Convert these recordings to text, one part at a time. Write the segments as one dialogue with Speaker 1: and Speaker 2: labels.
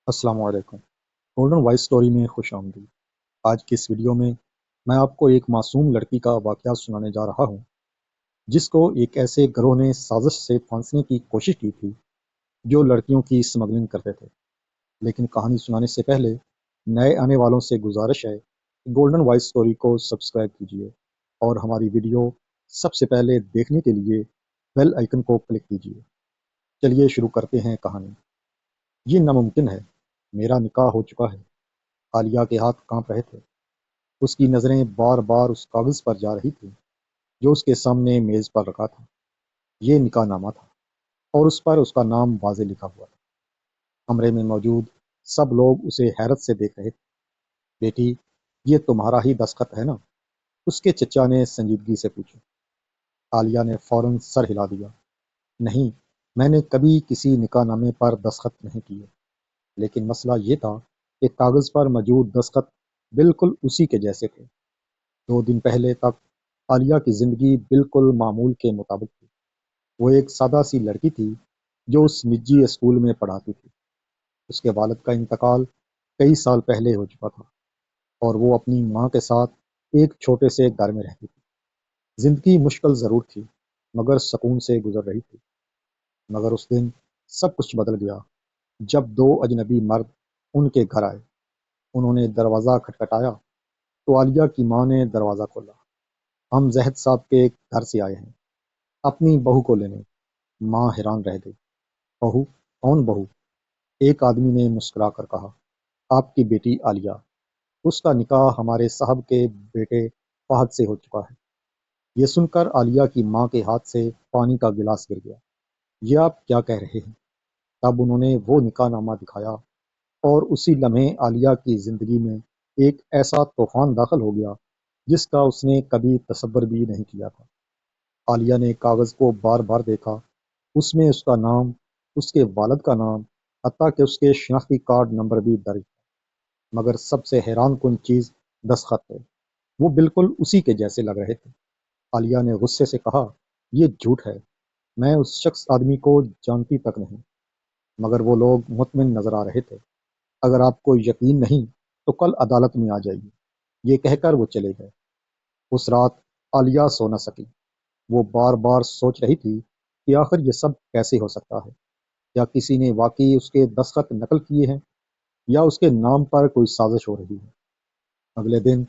Speaker 1: السلام علیکم۔ Golden voice story میں خوش آمدید۔ آج کی اس ویڈیو میں میں آپ کو ایک معصوم لڑکی کا واقعہ سنانے جا رہا ہوں جس کو ایک ایسے گروہ نے سازش سے پھانسنے کی کوشش کی تھی جو لڑکیوں کی اسمگلنگ کرتے تھے۔ لیکن کہانی سنانے سے پہلے نئے آنے والوں سے گزارش ہے کہ گولڈن وائس سٹوری کو سبسکرائب کیجیے اور ہماری ویڈیو سب سے پہلے دیکھنے کے لیے بیل آئیکن کو کلک کیجیے۔ چلیے شروع کرتے ہیں کہانی۔ یہ ناممکن ہے، میرا نکاح ہو چکا ہے۔ عالیہ کے ہاتھ کانپ رہے تھے۔ اس کی نظریں بار بار اس کاغذ پر جا رہی تھیں جو اس کے سامنے میز پر رکھا تھا۔ یہ نکاح نامہ تھا اور اس پر اس کا نام واضح لکھا ہوا تھا۔ کمرے میں موجود سب لوگ اسے حیرت سے دیکھ رہے تھے۔ بیٹی، یہ تمہارا ہی دستخط ہے نا؟ اس کے چچا نے سنجیدگی سے پوچھا۔ عالیہ نے فوراً سر ہلا دیا۔ نہیں، میں نے کبھی کسی نکاح نامے پر دستخط نہیں کیے، لیکن مسئلہ یہ تھا کہ کاغذ پر موجود دستخط بالکل اسی کے جیسے تھے۔ 2 دن پہلے تک عالیہ کی زندگی بالکل معمول کے مطابق تھی۔ وہ ایک سادہ سی لڑکی تھی جو اس نجی اسکول میں پڑھاتی تھی۔ اس کے والد کا انتقال کئی سال پہلے ہو چکا تھا اور وہ اپنی ماں کے ساتھ ایک چھوٹے سے گھر میں رہتی تھی۔ زندگی مشکل ضرور تھی مگر سکون سے گزر رہی تھی۔ مگر اس دن سب کچھ بدل گیا جب 2 اجنبی مرد ان کے گھر آئے۔ انہوں نے دروازہ کھٹکھٹایا تو عالیہ کی ماں نے دروازہ کھولا۔ ہم زہد صاحب کے گھر سے آئے ہیں اپنی بہو کو لینے۔ ماں حیران رہ گئی۔ بہو؟ کون بہو؟ ایک آدمی نے مسکرا کر کہا، آپ کی بیٹی عالیہ۔ اس کا نکاح ہمارے صاحب کے بیٹے فہد سے ہو چکا ہے۔ یہ سن کر عالیہ کی ماں کے ہاتھ سے پانی کا گلاس گر گیا۔ یہ آپ کیا کہہ رہے ہیں؟ تب انہوں نے وہ نکاح نامہ دکھایا اور اسی لمحے عالیہ کی زندگی میں ایک ایسا طوفان داخل ہو گیا جس کا اس نے کبھی تصور بھی نہیں کیا تھا۔ عالیہ نے کاغذ کو بار بار دیکھا۔ اس میں اس کا نام، اس کے والد کا نام، حتیٰ کہ اس کے شناختی کارڈ نمبر بھی درج تھا۔ مگر سب سے حیران کن چیز دستخط ہے۔ وہ بالکل اسی کے جیسے لگ رہے تھے۔ عالیہ نے غصے سے کہا، یہ جھوٹ ہے، میں اس شخص آدمی کو جانتی تک نہیں۔ مگر وہ لوگ مطمئن نظر آ رہے تھے۔ اگر آپ کو یقین نہیں تو کل عدالت میں آ جائیے، یہ کہہ کر وہ چلے گئے۔ اس رات عالیہ سو نہ سکی۔ وہ بار بار سوچ رہی تھی کہ آخر یہ سب کیسے ہو سکتا ہے؟ کیا کسی نے واقعی اس کے دستخط نقل کیے ہیں یا اس کے نام پر کوئی سازش ہو رہی ہے؟ اگلے دن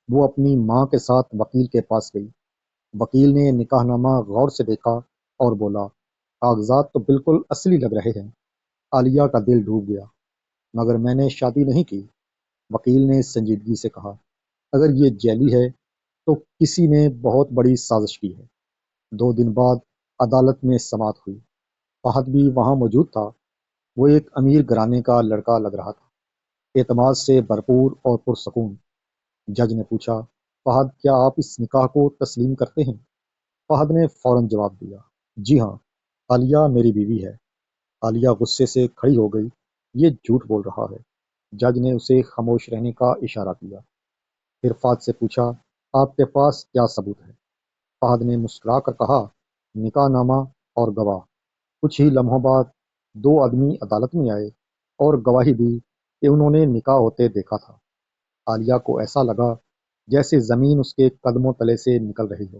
Speaker 1: وہ اپنی ماں کے ساتھ وکیل کے پاس گئی۔ وکیل نے نکاح نامہ غور سے دیکھا اور بولا، کاغذات تو بالکل اصلی لگ رہے ہیں۔ عالیہ کا دل ڈوب گیا۔ مگر میں نے شادی نہیں کی، وکیل نے سنجیدگی سے کہا۔ اگر یہ جعلی ہے تو کسی نے بہت بڑی سازش کی ہے۔ 2 دن بعد عدالت میں سماعت ہوئی۔ فہد بھی وہاں موجود تھا۔ وہ ایک امیر گھرانے کا لڑکا لگ رہا تھا، اعتماد سے بھرپور اور پرسکون۔ جج نے پوچھا، فہد، کیا آپ اس نکاح کو تسلیم کرتے ہیں؟ فہد نے فوراً جواب دیا، جی ہاں، عالیہ میری بیوی ہے۔ عالیہ غصے سے کھڑی ہو گئی۔ یہ جھوٹ بول رہا ہے۔ جج نے اسے خاموش رہنے کا اشارہ کیا۔ پھر فہد سے پوچھا، آپ کے پاس کیا ثبوت ہے؟ فہد نے مسکرا کر کہا، نکاح نامہ اور گواہ۔ کچھ ہی لمحوں بعد 2 آدمی عدالت میں آئے اور گواہی دی کہ انہوں نے نکاح ہوتے دیکھا تھا۔ عالیہ کو ایسا لگا جیسے زمین اس کے قدموں تلے سے نکل رہی ہو۔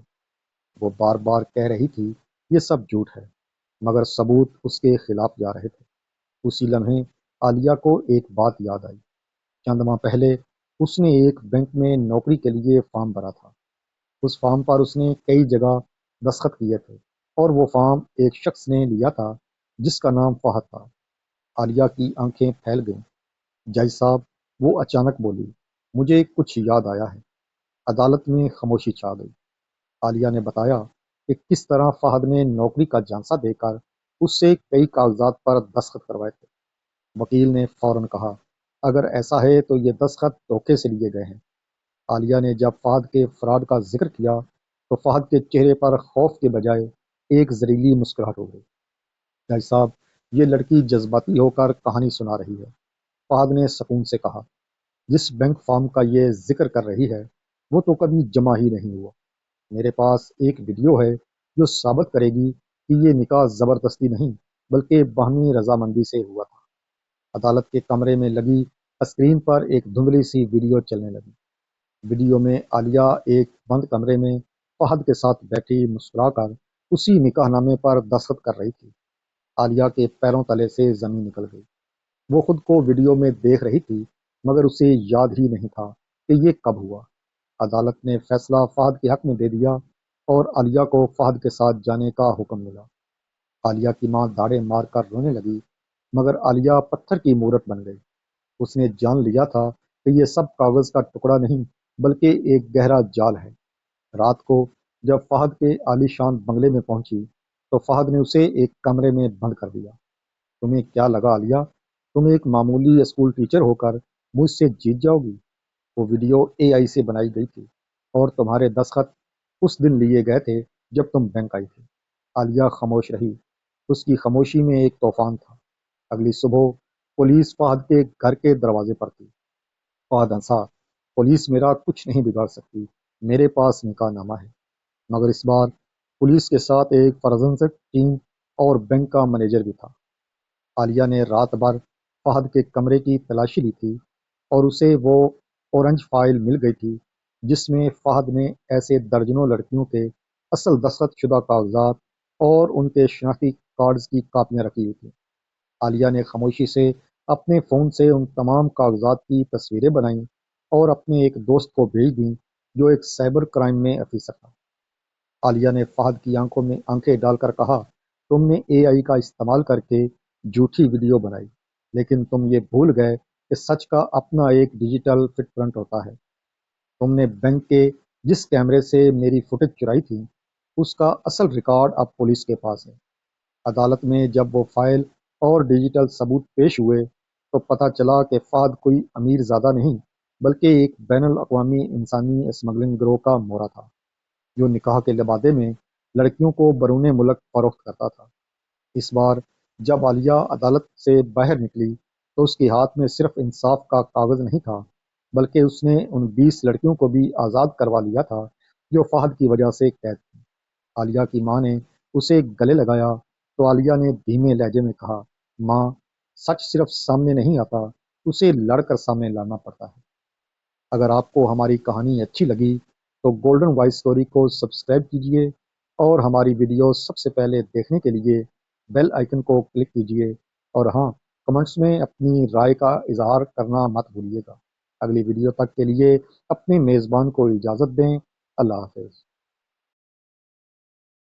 Speaker 1: وہ بار بار کہہ رہی تھی، یہ سب جھوٹ ہے، مگر ثبوت اس کے خلاف جا رہے تھے۔ اسی لمحے عالیہ کو ایک بات یاد آئی۔ چند ماہ پہلے اس نے ایک بینک میں نوکری کے لیے فارم بھرا تھا۔ اس فارم پر اس نے کئی جگہ دستخط کیے تھے اور وہ فارم ایک شخص نے لیا تھا جس کا نام فہد تھا۔ عالیہ کی آنکھیں پھیل گئیں۔ جج صاحب، وہ اچانک بولی، مجھے کچھ یاد آیا ہے۔ عدالت میں خاموشی چھا گئی۔ عالیہ نے بتایا کہ کس طرح فہد نے نوکری کا جھانسا دے کر اس سے کئی کاغذات پر دستخط کروائے تھے۔ وکیل نے فوراً کہا، اگر ایسا ہے تو یہ دستخط دھوکے سے لیے گئے ہیں۔ عالیہ نے جب فہد کے فراڈ کا ذکر کیا تو فہد کے چہرے پر خوف کے بجائے ایک زہریلی مسکراہٹ ہو گئی۔ جج صاحب، یہ لڑکی جذباتی ہو کر کہانی سنا رہی ہے، فہد نے سکون سے کہا۔ جس بینک فارم کا یہ ذکر کر رہی ہے وہ تو کبھی جمع ہی نہیں ہوا۔ میرے پاس ایک ویڈیو ہے جو ثابت کرے گی کہ یہ نکاح زبردستی نہیں بلکہ باہمی رضامندی سے ہوا تھا۔ عدالت کے کمرے میں لگی اسکرین پر ایک دھندلی سی ویڈیو چلنے لگی۔ ویڈیو میں عالیہ ایک بند کمرے میں فہد کے ساتھ بیٹھی مسکرا کر اسی نکاح نامے پر دستخط کر رہی تھی۔ عالیہ کے پیروں تلے سے زمین نکل گئی۔ وہ خود کو ویڈیو میں دیکھ رہی تھی، مگر اسے یاد ہی نہیں تھا کہ یہ کب ہوا۔ عدالت نے فیصلہ فہد کے حق میں دے دیا اور عالیہ کو فہد کے ساتھ جانے کا حکم ملا۔ عالیہ کی ماں داڑھیں مار کر رونے لگی، مگر عالیہ پتھر کی مورت بن گئی۔ اس نے جان لیا تھا کہ یہ سب کاغذ کا ٹکڑا نہیں بلکہ ایک گہرا جال ہے۔ رات کو جب فہد کے عالی شان بنگلے میں پہنچی تو فہد نے اسے ایک کمرے میں بند کر دیا۔ تمہیں کیا لگا عالیہ، تم ایک معمولی اسکول ٹیچر ہو کر مجھ سے جیت جاؤ گی؟ وہ ویڈیو اے آئی سے بنائی گئی تھی اور تمہارے دستخط اس دن لیے گئے تھے جب تم بینک آئی تھی۔ عالیہ خاموش رہی۔ اس کی خاموشی میں ایک طوفان تھا۔ اگلی صبح پولیس فہد کے گھر کے دروازے پر تھی۔ فہد ہنسا، پولیس میرا کچھ نہیں بگاڑ سکتی، میرے پاس نکاح نامہ ہے۔ مگر اس بار پولیس کے ساتھ ایک فورنسک ٹیم اور بینک کا مینیجر بھی تھا۔ عالیہ نے رات بھر فہد کے کمرے کی تلاشی لی تھی اور اسے وہ اورنج فائل مل گئی تھی جس میں فہد نے ایسے درجنوں لڑکیوں کے اصل دستخط شدہ کاغذات اور ان کے شناختی کارڈز کی کاپیاں رکھی ہوئی تھیں۔ عالیہ نے خاموشی سے اپنے فون سے ان تمام کاغذات کی تصویریں بنائیں اور اپنے ایک دوست کو بھیج دیں جو ایک سائبر کرائم میں افیسر تھا۔ عالیہ نے فہد کی آنکھوں میں آنکھیں ڈال کر کہا، تم نے اے آئی کا استعمال کر کے جھوٹی ویڈیو بنائی، لیکن تم یہ بھول گئے کہ سچ کا اپنا ایک ڈیجیٹل فٹ پرنٹ ہوتا ہے۔ تم نے بینک کے جس کیمرے سے میری فوٹیج چرائی تھی اس کا اصل ریکارڈ اب پولیس کے پاس ہے۔ عدالت میں جب وہ فائل اور ڈیجیٹل ثبوت پیش ہوئے تو پتہ چلا کہ فہد کوئی امیر زادہ نہیں بلکہ ایک بین الاقوامی انسانی اسمگلنگ گروہ کا مورا تھا جو نکاح کے لبادے میں لڑکیوں کو بیرون ملک فروخت کرتا تھا۔ اس بار جب عالیہ عدالت سے باہر نکلی تو اس کے ہاتھ میں صرف انصاف کا کاغذ نہیں تھا بلکہ اس نے ان 20 لڑکیوں کو بھی آزاد کروا لیا تھا جو فہد کی وجہ سے قید تھیں۔ عالیہ کی ماں نے اسے گلے لگایا تو عالیہ نے دھیمے لہجے میں کہا، ماں، سچ صرف سامنے نہیں آتا، اسے لڑ کر سامنے لانا پڑتا ہے۔ اگر آپ کو ہماری کہانی اچھی لگی تو گولڈن وائس سٹوری کو سبسکرائب کیجیے اور ہماری ویڈیو سب سے پہلے دیکھنے کے لیے بیل آئیکن کو کلک کیجیے، اور ہاں، کمنٹس میں اپنی رائے کا اظہار کرنا مت بھولیے گا۔ اگلی ویڈیو تک کے لیے اپنے میزبان کو اجازت دیں۔ اللہ حافظ۔